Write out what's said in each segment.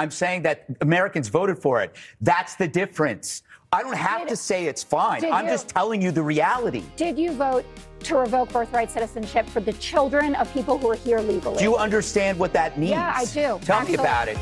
I'm saying that Americans voted for it. That's the difference. I don't have to say it's fine. I'm just telling you the reality. Did you vote to revoke birthright citizenship for the children of people who are here legally? Do you understand what that means? Yeah, I do. Tell me about it.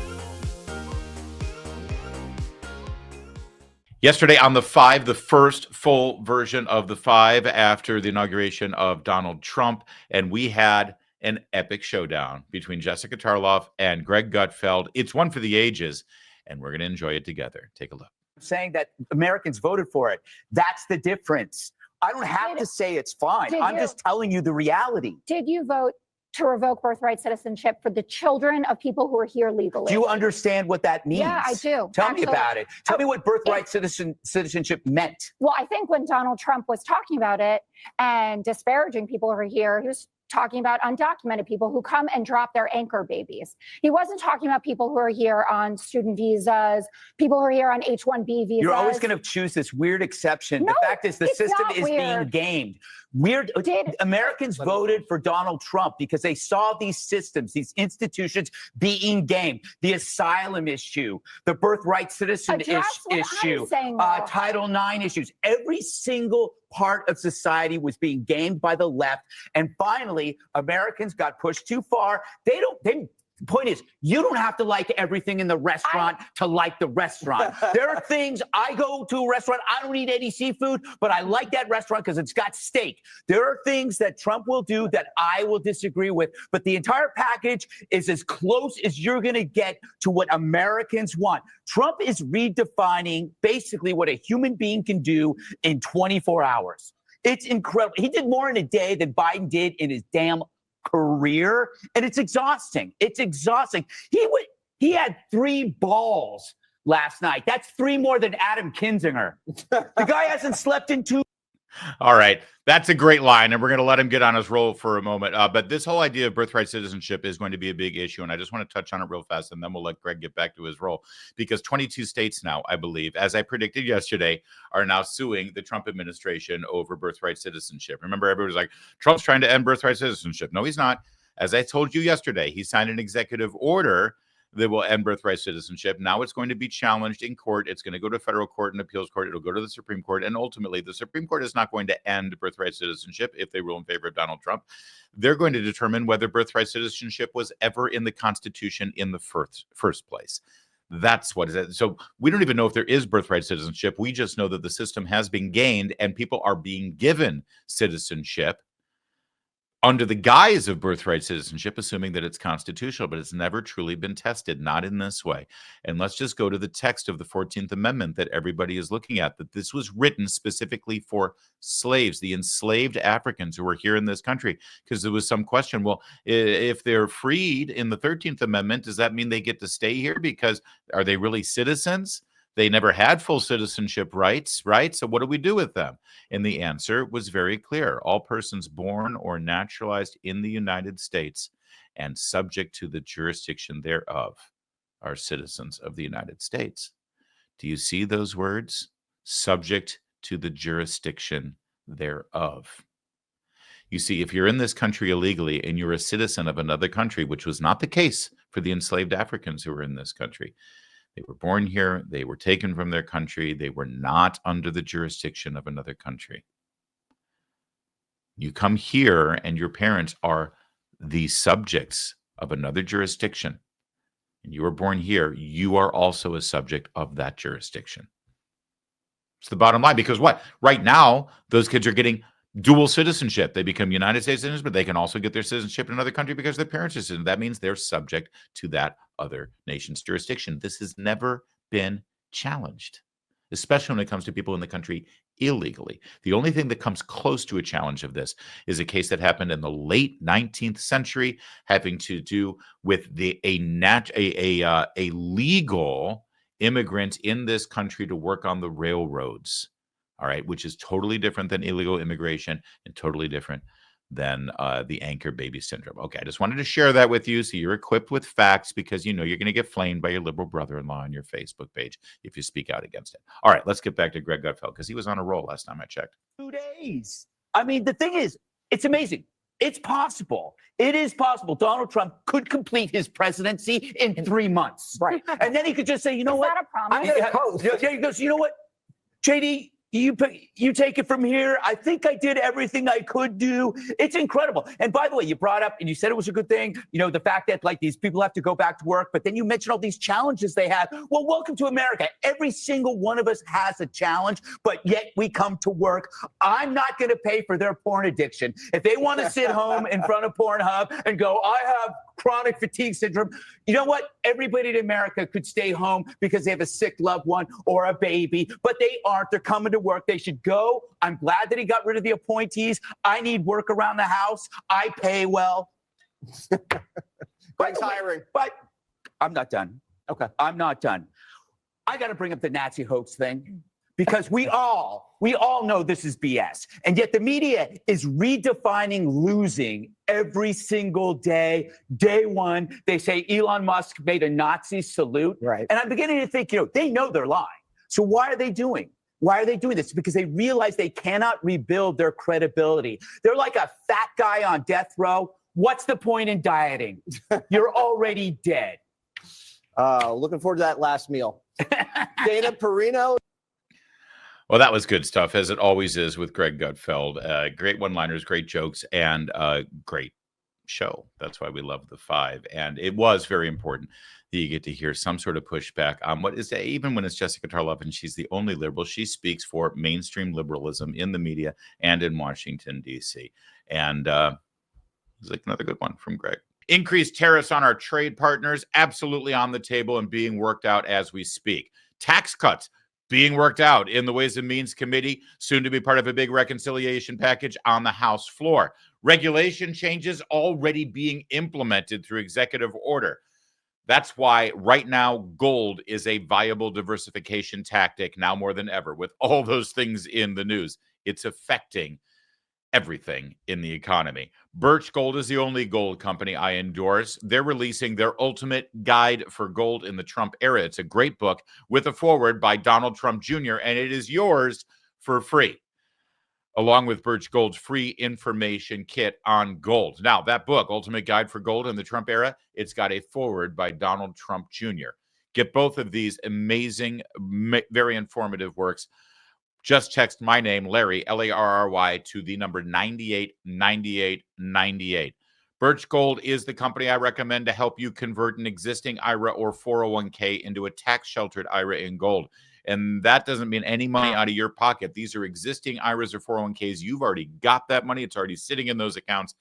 Yesterday on The Five, the first full version of The Five after the inauguration of Donald Trump, and we had an epic showdown between Jessica Tarlov and Greg Gutfeld. It's one for the ages, and we're going to enjoy it together. Take a look. Saying that Americans voted for it. That's the difference. I don't have to say it's fine. I'm just telling you the reality. Did you vote to revoke birthright citizenship for the children of people who are here legally? Do you understand what that means? Yeah, I do. Tell me about it. Tell me what birthright citizenship meant. Well, I think when Donald Trump was talking about it and disparaging people over here, he was talking about undocumented people who come and drop their anchor babies. He wasn't talking about people who are here on student visas, people who are here on H-1B visas. You're always going to choose this weird exception. No, the fact is the system is being gamed. Americans voted for Donald Trump because they saw these systems, these institutions being gamed. The asylum issue, the birthright citizen issue, Title IX issues. Every single part of society was being gamed by the left. And finally, Americans got pushed too far. The point is, you don't have to like everything in the restaurant to like the restaurant. There are things, I go to a restaurant, I don't eat any seafood, but I like that restaurant because it's got steak. There are things that Trump will do that I will disagree with, but the entire package is as close as you're going to get to what Americans want. Trump is redefining basically what a human being can do in 24 hours. It's incredible. He did more in a day than Biden did in his damn career, and it's exhausting. It's exhausting. He had 3 balls last night. That's 3 more than Adam Kinzinger. The guy hasn't slept in 2. All right. That's a great line, and we're going to let him get on his roll for a moment. But this whole idea of birthright citizenship is going to be a big issue, and I just want to touch on it real fast, and then we'll let Greg get back to his role. Because 22 states now, I believe, as I predicted yesterday, are now suing the Trump administration over birthright citizenship. Remember, everybody's like, Trump's trying to end birthright citizenship. No, he's not. As I told you yesterday, he signed an executive order that will end birthright citizenship. Now it's going to be challenged in court. It's going to go to federal court and appeals court. It'll go to the Supreme Court. And ultimately, the Supreme Court is not going to end birthright citizenship if they rule in favor of Donald Trump. They're going to determine whether birthright citizenship was ever in the Constitution in the first place. That's what it is. So we don't even know if there is birthright citizenship. We just know that the system has been gained and people are being given citizenship under the guise of birthright citizenship, assuming that it's constitutional, but it's never truly been tested, not in this way. And let's just go to the text of the 14th Amendment that everybody is looking at, that this was written specifically for slaves, the enslaved Africans who were here in this country, because there was some question, well, if they're freed in the 13th Amendment, does that mean they get to stay here? Because are they really citizens? They never had full citizenship rights, right? So what do we do with them? And the answer was very clear. All persons born or naturalized in the United States and subject to the jurisdiction thereof are citizens of the United States. Do you see those words? Subject to the jurisdiction thereof. You see, if you're in this country illegally and you're a citizen of another country, which was not the case for the enslaved Africans who were in this country, they were born here. They were taken from their country. They were not under the jurisdiction of another country. You come here and your parents are the subjects of another jurisdiction. And you were born here. You are also a subject of that jurisdiction. It's the bottom line. Because what? Right now, those kids are getting dual citizenship. They become United States citizens, but they can also get their citizenship in another country because their parents are citizens. That means they're subject to that other nation's jurisdiction. This has never been challenged, especially when it comes to people in the country illegally. The only thing that comes close to a challenge of this is a case that happened in the late 19th century, having to do with a legal immigrant in this country to work on the railroads. All right, which is totally different than illegal immigration and totally different than the anchor baby syndrome. Okay, I just wanted to share that with you so you're equipped with facts, because you know you're going to get flamed by your liberal brother-in-law on your Facebook page if you speak out against it. All right, let's get back to Greg Gutfeld because he was on a roll last time I checked. 2 days. I mean, the thing is, it's amazing. It's possible. It is possible. Donald Trump could complete his presidency in 3 months. Right. And then he could just say, you know what? Is that a promise? I'm going to coast. Yeah, he goes, you know what, JD, you take it from here. I think I did everything I could do. It's incredible. And by the way, you brought up, and you said it was a good thing, the fact that like these people have to go back to work, but then you mentioned all these challenges they have. Well, welcome to America. Every single one of us has a challenge, but yet we come to work. I'm not going to pay for their porn addiction. If they want to sit home in front of Pornhub and go, I have chronic fatigue syndrome. You know what? Everybody in America could stay home because they have a sick loved one or a baby, but they aren't. They're coming to work. They should go. I'm glad that he got rid of the appointees. I need work around the house. I pay well. Greg's hiring. But I'm not done. Okay. I'm not done. I got to bring up the Nazi hoax thing because we all know this is BS. And yet the media is redefining losing every single day. Day one, they say Elon Musk made a Nazi salute. Right. And I'm beginning to think, they know they're lying. So why are they doing this? Because they realize they cannot rebuild their credibility. They're like a fat guy on death row. What's the point in dieting? You're already dead. Looking forward to that last meal. Dana Perino. Well, that was good stuff, as it always is with Greg Gutfeld. Great one-liners, great jokes, and great show. That's why we love the five. And it was very important that you get to hear some sort of pushback on what is, even when it's Jessica Tarlov and she's the only liberal, she speaks for mainstream liberalism in the media and in Washington, D.C. And it's like another good one from Greg. Increased tariffs on our trade partners, absolutely on the table and being worked out as we speak. Tax cuts being worked out in the Ways and Means Committee, soon to be part of a big reconciliation package on the House floor. Regulation changes already being implemented through executive order. That's why right now gold is a viable diversification tactic now more than ever. With all those things in the news, it's affecting everything in the economy. Birch Gold is the only gold company I endorse. They're releasing their ultimate guide for gold in the Trump era. It's a great book with a foreword by Donald Trump Jr., and it is yours for free, along with Birch Gold's free information kit on gold. Now, that book, Ultimate Guide for Gold in the Trump Era, it's got a foreword by Donald Trump Jr. Get both of these amazing, very informative works. Just text my name, Larry, Larry, to the number 989898. Birch Gold is the company I recommend to help you convert an existing IRA or 401k into a tax-sheltered IRA in gold. And that doesn't mean any money out of your pocket. These are existing IRAs or 401ks. You've already got that money. It's already sitting in those accounts.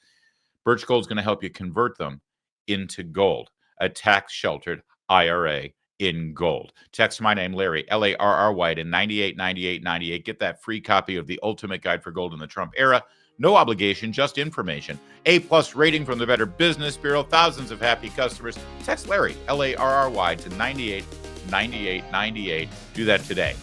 Birch Gold is going to help you convert them into gold, a tax-sheltered IRA in gold. Text my name, Larry, Larry, to 989898. Get that free copy of the Ultimate Guide for Gold in the Trump Era. No obligation, just information. A+ rating from the Better Business Bureau. Thousands of happy customers. Text Larry, Larry, to 989898. Do that today.